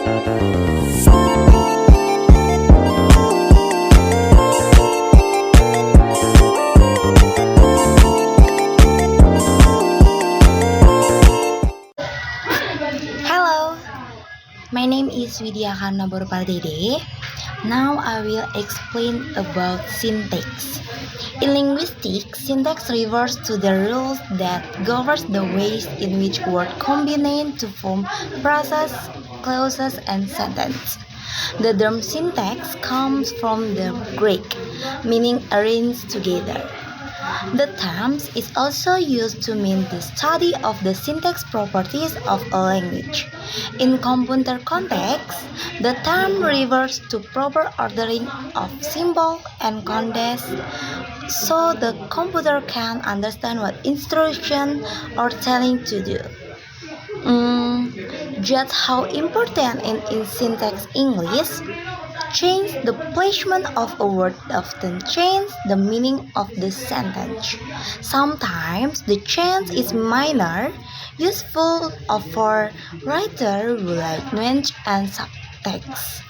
Hello, my name is Widya Karna Borpardede. Now I will explain about syntax. In linguistics, syntax refers to the rules that govern the ways in which words combine to form phrases, clauses, and sentences. The term syntax comes from the Greek, meaning arranged together. The term is also used to mean the study of the syntax properties of a language. In computer context, the term refers to proper ordering of symbols and codes so the computer can understand what instruction are telling to do. Just how important in syntax English, change the placement of a word often change the meaning of the sentence. Sometimes the change is minor, useful for writer who like nuance and subtext.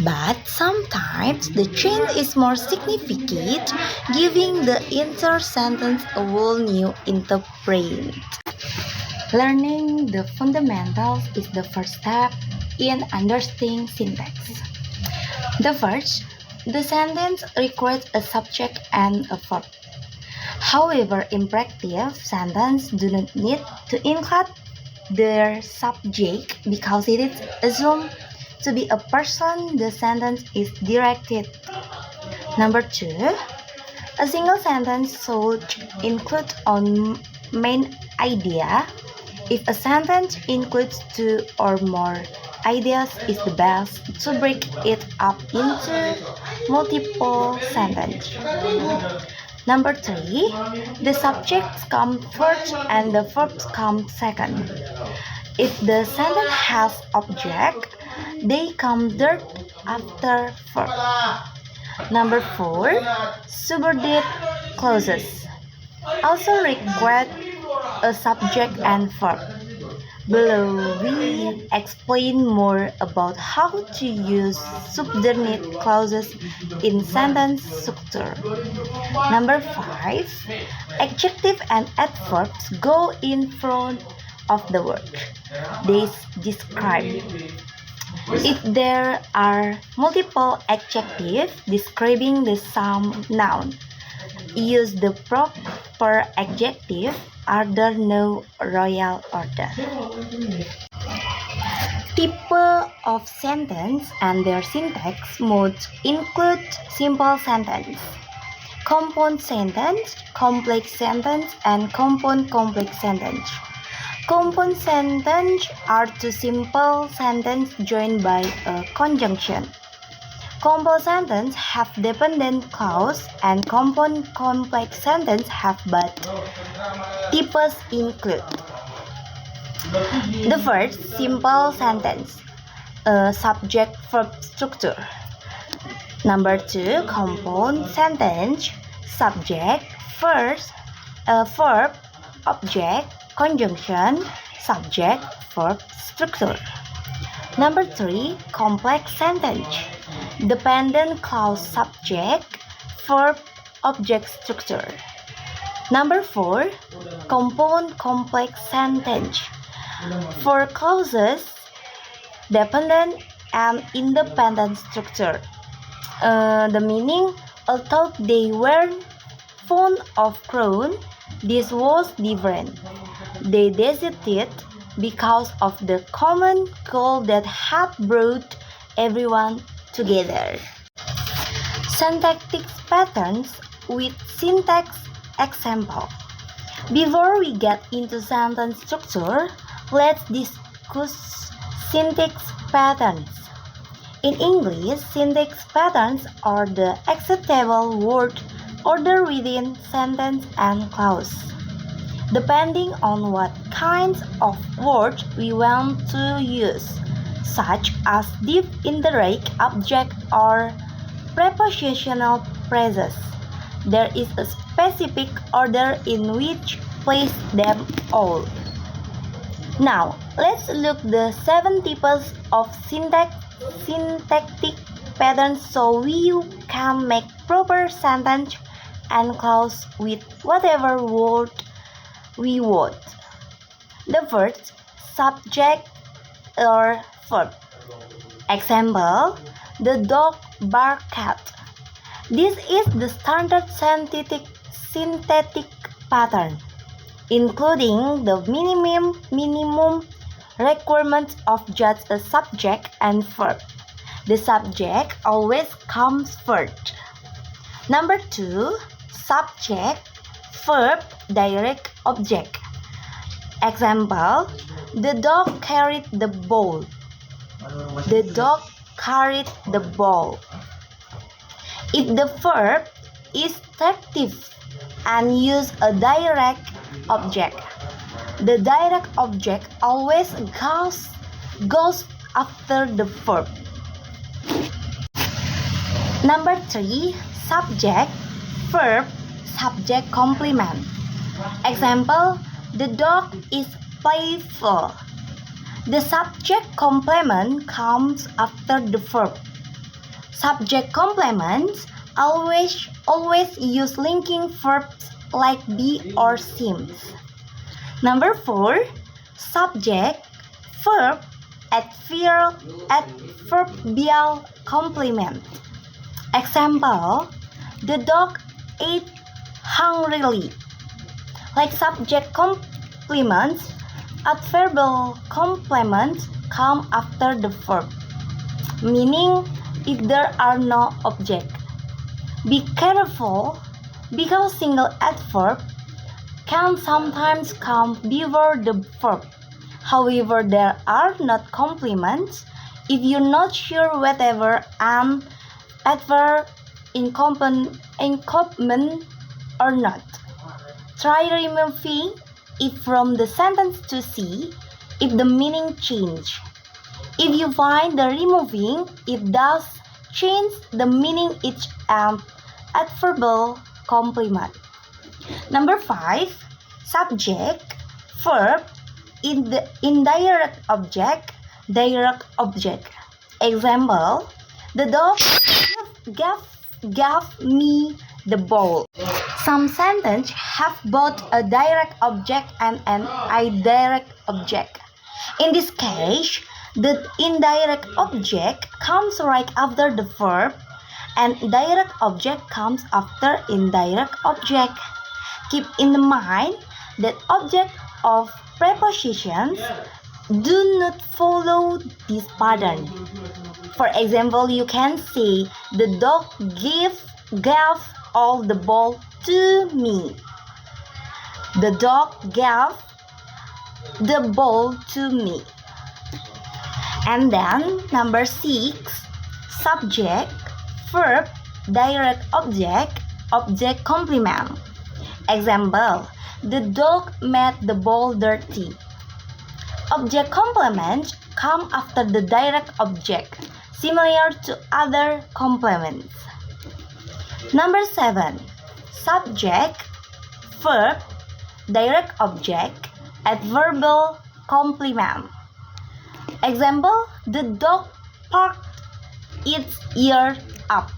But sometimes the change is more significant, giving the entire sentence a whole new interpretation. Learning the fundamentals is the first step in understanding syntax. The sentence requires a subject and a verb. However, imperative sentences do not need to include their subject because it is assumed to be a person the sentence is directed. Number 2, a single sentence should include one main idea. If a sentence includes two or more ideas, it's the best to break it up into multiple sentences. Number 3, the subjects come first and the verbs come second. If the sentence has object, they come third after verb. Number 4, subordinate clauses also require a subject and verb. Below we explain more about how to use subordinate clauses in sentence structure. Number 5, adjective and adverbs go in front of the word they describe. If there are multiple adjectives describing the same noun, use the proper adjective under no royal order. Type of sentence and their syntax modes include simple sentence, compound sentence, complex sentence, and compound complex sentence. Compound sentences are two simple sentences joined by a conjunction. Compound sentences have dependent clause and compound complex sentences have both. Types include the first, simple sentence, subject-verb structure. Number 2, compound sentence, subject, first, verb, object, conjunction, subject, verb structure. Number 3, complex sentence, dependent clause, subject, verb, object structure. Number 4, compound complex sentence, for clauses, dependent and independent structure. The meaning, although they were fond of crown, this was different. They decided because of the common goal that had brought everyone together. Syntactic patterns with syntax example. Before we get into sentence structure, let's discuss syntax patterns. In English, syntax patterns are the acceptable word order within sentence and clause. Depending on what kinds of words we want to use, such as deep indirect object or prepositional phrases, there is a specific order in which place them all. Now, let's look the 7 types of syntactic patterns so you can make proper sentence and clause with whatever word we want. The first, subject or verb. Example, the dog barked. This is the standard synthetic pattern, including the minimum requirements of just a subject and verb. The subject always comes first. Number 2, subject, verb, direct object. Example, the dog carried the ball. The dog carried the ball. If the verb is active and use a direct object, the direct object always goes after the verb. Number 3, subject, verb, subject complement. Example, the dog is playful. The subject complement comes after the verb. Subject complements always use linking verbs like be or seems. Number 4, subject, verb, adverbial complement. Example, the dog ate hungrily. Like subject complements, adverbial complements come after the verb, meaning if there are no object. Be careful because single adverb can sometimes come before the verb. However, there are not complements if you're not sure whether an adverb in complement or not. Try removing it from the sentence to see if the meaning change. If you find the removing it does change the meaning, it's an adverbial complement. Number 5, subject, verb, indirect object, direct object. Example, the dog gave me the ball. Some sentences have both a direct object and an indirect object. In this case, the indirect object comes right after the verb and direct object comes after indirect object. Keep in mind that objects of prepositions do not follow this pattern. For example, you can say, the dog gave all the ball to me. The dog gave the ball to me. And then number 6, subject, verb, direct object, object complement. Example, the dog made the ball dirty. Object complements come after the direct object, similar to other complements. Number 7, subject, verb, direct object, adverbial complement. Example, the dog perked its ear up.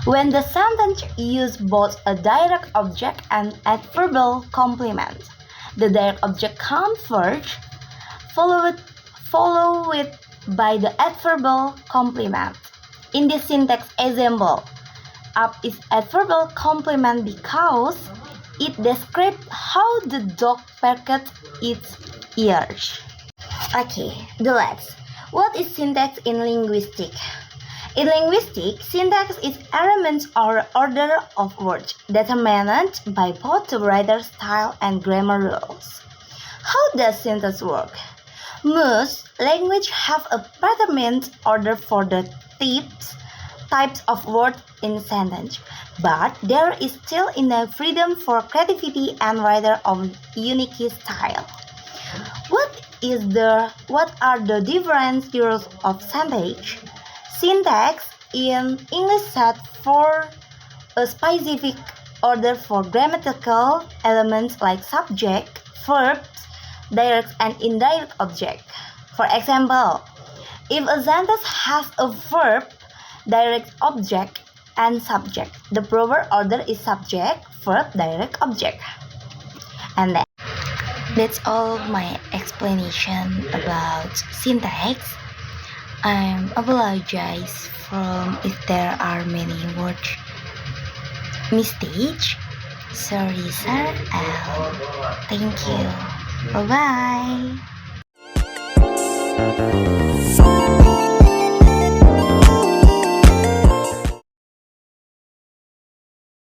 When the sentence uses both a direct object and adverbial complement, the direct object comes first, followed by the adverbial complement. In this syntax example, up is adverbial complement because it describes how the dog perked its ears. Okay, the last. What is syntax in linguistic? In linguistic, syntax is elements or order of words determined by both the writer's style and grammar rules. How does syntax work? Most languages have a predetermined order for the types of words in sentence, but there is still enough freedom for creativity and writer of unique style. What are the different rules of syntax? Syntax in English set for a specific order for grammatical elements like subject, verbs, direct and indirect object. For example, if a sentence has a verb, direct object, and subject, the proper order is subject, verb, direct object. And that's all my explanation about syntax. I apologize from if there are many word mistakes. Sorry, sir, and thank you. Bye bye.